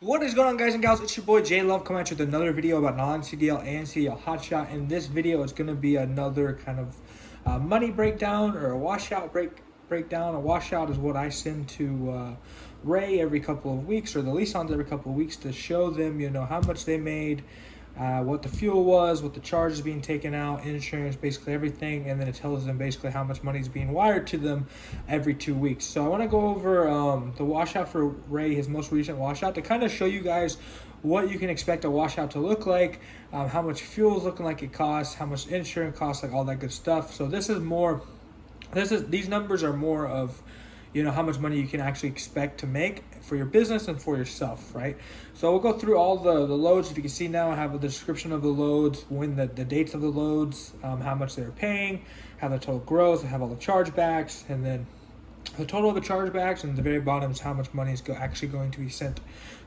What is going on, guys and gals? It's your boy J Love coming at you with another video about non-CDL and CDL Hotshot. In this video, it's going to be another kind of money breakdown or a washout breakdown. A washout is what I send to Ray every couple of weeks, or the lease-ons every couple of weeks, to show them, how much they made, what the fuel was, what the charge is being taken out, insurance, basically everything, and then it tells them basically how much money is being wired to them every 2 weeks. So I want to go over the washout for Ray, his most recent washout, to kind of show you guys what you can expect a washout to look like, how much fuel is looking like it costs, how much insurance costs, like all that good stuff. So these numbers are more of how much money you can actually expect to make for your business and for yourself, right? So we'll go through all the loads. If you can see now, I have a description of the loads, when the dates of the loads, how much they're paying, have the total gross, I have all the chargebacks, and then the total of the chargebacks, and at the very bottom is how much money is actually going to be sent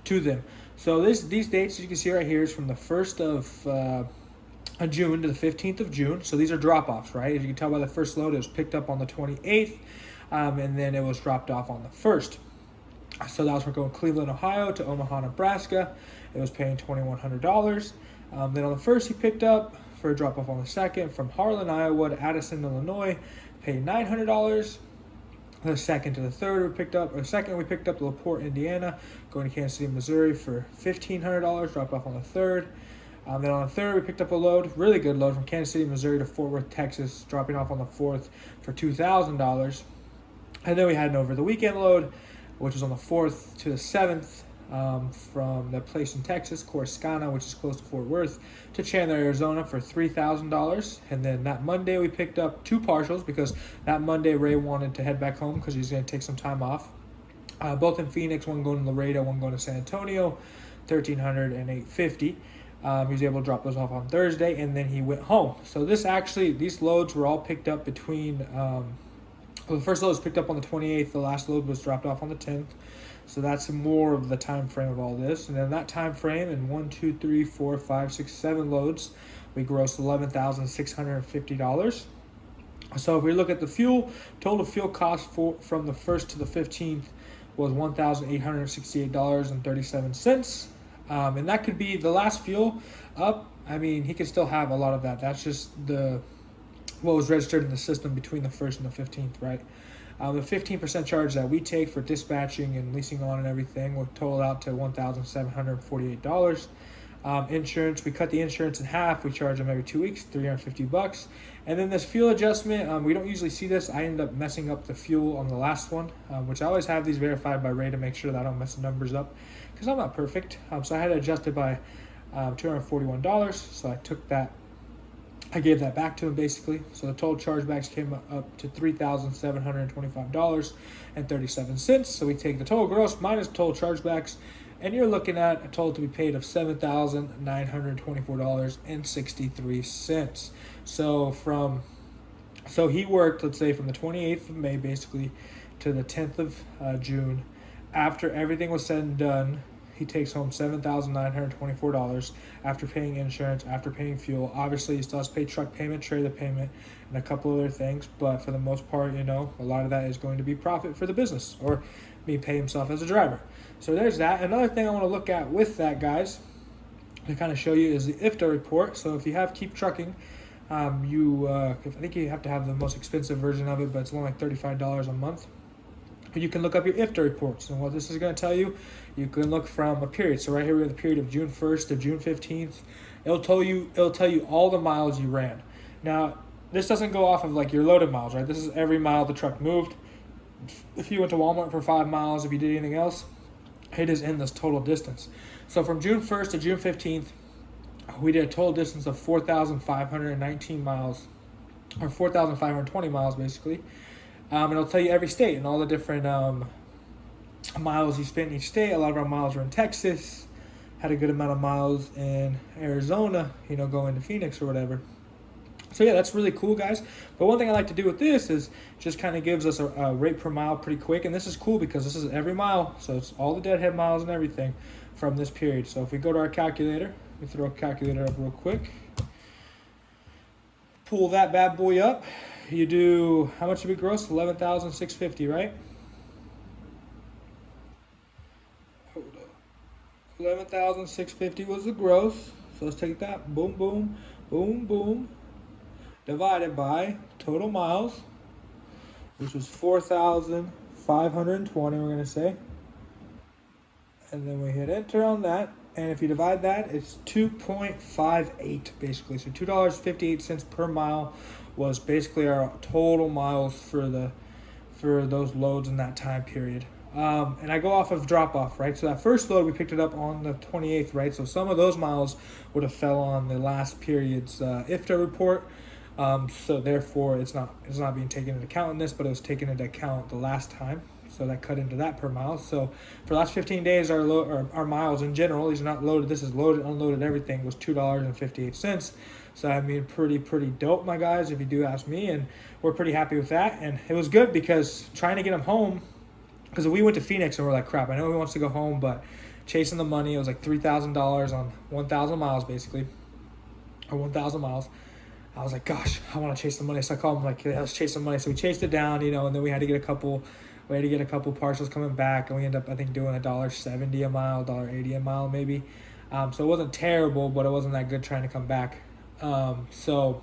to them. So these dates, as you can see right here, is from the 1st of June to the 15th of June. So these are drop-offs, right? As you can tell by the first load, it was picked up on the 28th, and then it was dropped off on the 1st. So that was from going Cleveland, Ohio to Omaha, Nebraska. It was paying $2,100. Then on the 1st, he picked up for a drop-off on the 2nd from Harlan, Iowa to Addison, Illinois, paid $900. The 2nd to the 3rd, we picked up to LaPorte, Indiana, going to Kansas City, Missouri for $1,500, dropped off on the 3rd. Then on the 3rd, we picked up a load, really good load, from Kansas City, Missouri to Fort Worth, Texas, dropping off on the 4th for $2,000. And then we had an over the weekend load, which was on the 4th to the 7th, from the place in Texas, Corsicana, which is close to Fort Worth, to Chandler, Arizona for $3,000. And then that Monday, we picked up 2 partials, because that Monday Ray wanted to head back home because he's going to take some time off. Both in Phoenix, one going to Laredo, one going to San Antonio, $1,300 and $850. He was able to drop those off on Thursday, and then he went home. So these loads were all picked up between... Well, the first load was picked up on the 28th. The last load was dropped off on the 10th. So that's more of the time frame of all this. And then that time frame, in 1, 2, 3, 4, 5, 6, 7 loads, we grossed $11,650. So if we look at the fuel, total fuel cost from the 1st to the 15th was $1,868.37. And that could be the last fuel up. I mean, he could still have a lot of that. That's just what was registered in the system between the 1st and the 15th, right? The 15% charge that we take for dispatching and leasing on and everything will total out to $1,748. Insurance, we cut the insurance in half. We charge them every 2 weeks, $350. And then this fuel adjustment, we don't usually see this. I ended up messing up the fuel on the last one, which I always have these verified by Ray to make sure that I don't mess the numbers up, because I'm not perfect. So I had to adjust it by $241. So I gave that back to him, basically. So the total chargebacks came up to $3,725.37. So we take the total gross minus total chargebacks, and you're looking at a total to be paid of $7,924.63. So he worked, let's say, from the 28th of May, basically, to the 10th of June. After everything was said and done, he takes home $7,924 after paying insurance, after paying fuel. Obviously, he still has to pay truck payment, trailer payment, and a couple other things. But for the most part, a lot of that is going to be profit for the business, or me pay himself as a driver. So there's that. Another thing I want to look at with that, guys, to kind of show you, is the IFTA report. So if you have Keep Trucking, I think you have to have the most expensive version of it, but it's only like $35 a month. You can look up your IFTA reports, and what this is going to tell you, you can look from a period. So right here we have the period of June 1st to June 15th. It'll tell you all the miles you ran. Now, this doesn't go off of like your loaded miles, right? This is every mile the truck moved. If you went to Walmart for 5 miles, if you did anything else, it is in this total distance. So from June 1st to June 15th, we did a total distance of 4,519 miles, or 4,520 miles, basically. And it'll tell you every state and all the different miles you spent in each state. A lot of our miles were in Texas. Had a good amount of miles in Arizona, going to Phoenix or whatever. So yeah, that's really cool, guys. But one thing I like to do with this is just kind of gives us a rate per mile pretty quick. And this is cool because this is every mile. So it's all the deadhead miles and everything from this period. So if we go to our calculator, we throw a calculator up real quick. Pull that bad boy up. You do, how much did we gross? $11,650, right? Hold up. 11,650 was the gross. So let's take that, boom, boom, boom, boom, divided by total miles, which was 4,520, we're gonna say. And then we hit enter on that. And if you divide that, it's 2.58 basically. So $2.58 per mile was basically our total miles for those loads in that time period. And I go off of drop off, right? So that first load, we picked it up on the 28th, right? So some of those miles would have fell on the last period's IFTA report. So therefore it's not being taken into account in this, but it was taken into account the last time. So that cut into that per mile. So for the last 15 days, our miles in general, these are not loaded, this is loaded, unloaded, everything, was $2.58. So I mean, pretty dope, my guys, if you do ask me. And we're pretty happy with that. And it was good because trying to get them home, because we went to Phoenix and we're like, crap, I know he wants to go home, but chasing the money, it was like $3,000 on 1,000 miles basically, or 1,000 miles. I was like, gosh, I want to chase the money. So I called him like, yeah, let's chase the money. So we chased it down, and then we had to get a couple parcels coming back, and we ended up, I think, doing $1.70 a mile, $1.80 a mile maybe. So it wasn't terrible, but it wasn't that good trying to come back. So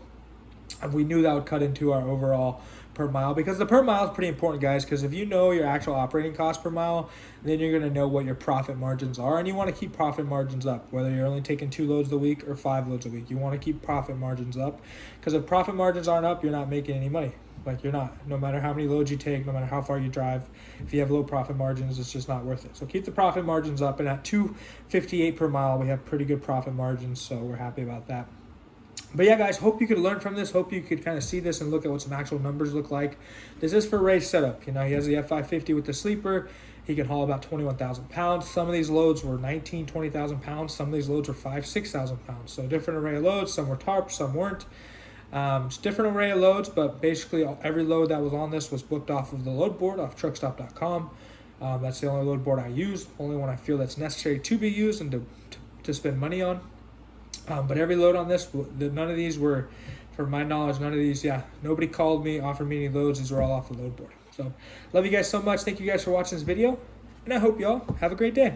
we knew that would cut into our overall per mile, because the per mile is pretty important, guys, because if you know your actual operating cost per mile, then you're going to know what your profit margins are, and you want to keep profit margins up, whether you're only taking 2 loads a week or 5 loads a week. You want to keep profit margins up, because if profit margins aren't up, you're not making any money. Like, you're not, no matter how many loads you take, no matter how far you drive, if you have low profit margins, it's just not worth it. So keep the profit margins up, and at $2.58 per mile, we have pretty good profit margins, so we're happy about that. But yeah, guys, hope you could learn from this. Hope you could kind of see this and look at what some actual numbers look like. This is for race setup. He has the F550 with the sleeper. He can haul about 21,000 pounds. Some of these loads were 19,000, 20,000 pounds. Some of these loads were 5,000, 6,000 pounds. So different array of loads. Some were tarps, some weren't. It's different array of loads, but basically every load that was on this was booked off of the load board, off truckstop.com. That's the only load board I use, only one I feel that's necessary to be used and to spend money on. But every load on this, none of these were, from my knowledge, nobody called me, offered me any loads. These were all off the load board. So love you guys so much. Thank you guys for watching this video, and I hope y'all have a great day.